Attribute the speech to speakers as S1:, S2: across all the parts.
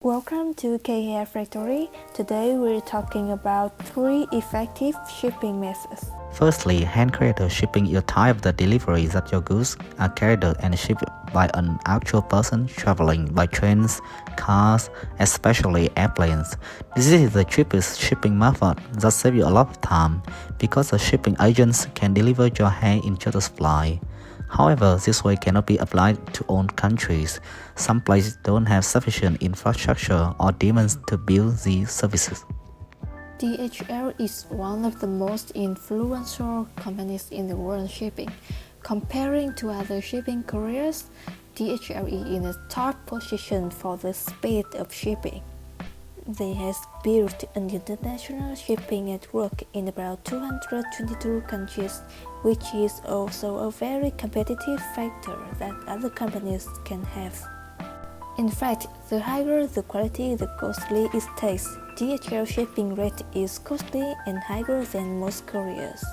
S1: Welcome to K-Hair Factory. Today we're talking about 3 effective shipping methods.
S2: Firstly, hand carrier shipping is a type of the delivery that your goods are carried and shipped by an actual person traveling by trains, cars, especially airplanes. This is the cheapest shipping method that saves you a lot of time because the shipping agents can deliver your hair in shorter supply. However, this way cannot be applied to all countries. Some places don't have sufficient infrastructure or demands to build these services.
S1: DHL is one of the most influential companies in the world shipping. Comparing to other shipping couriers, DHL is in a top position for the speed of shipping. They have built an international shipping network in about 222 countries, which is also a very competitive factor that other companies can have. In fact, the higher the quality, the costly it takes. DHL shipping rate is costly and higher than most couriers.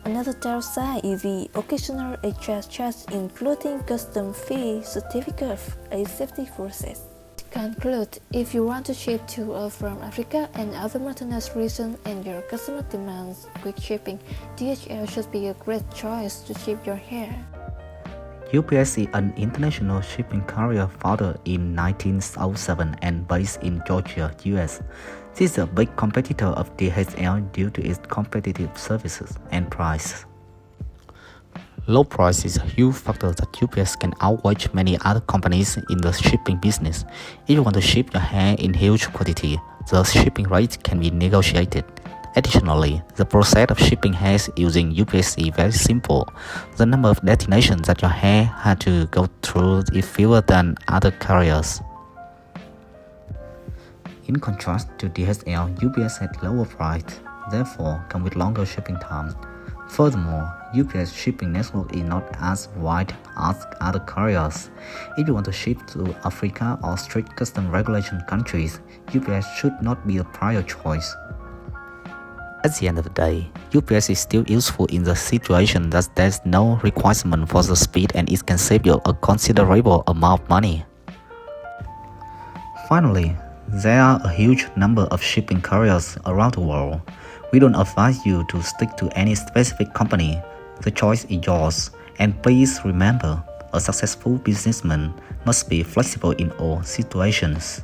S1: Another downside is the occasional extra charge, including custom fee, certificate of a safety process. To conclude, if you want to ship to or from Africa and other mountainous regions and your customer demands quick shipping, DHL should be a great choice to ship your hair.
S2: UPS is an international shipping carrier founded in 1907 and based in Georgia, US. This is a big competitor of DHL due to its competitive services and price. Low price is a huge factor that UPS can outweigh many other companies in the shipping business. If you want to ship your hair in huge quantity, the shipping rate can be negotiated. Additionally, the process of shipping hair using UPS is very simple. The number of destinations that your hair had to go through is fewer than other carriers. In contrast to DHL, UPS has lower price, therefore come with longer shipping time. Furthermore, UPS shipping network is not as wide as other carriers. If you want to ship to Africa or strict custom regulation countries, UPS should not be a prior choice. At the end of the day, UPS is still useful in the situation that there's no requirement for the speed and it can save you a considerable amount of money. Finally, there are a huge number of shipping carriers around the world. We don't advise you to stick to any specific company. The choice is yours. And please remember, a successful businessman must be flexible in all situations.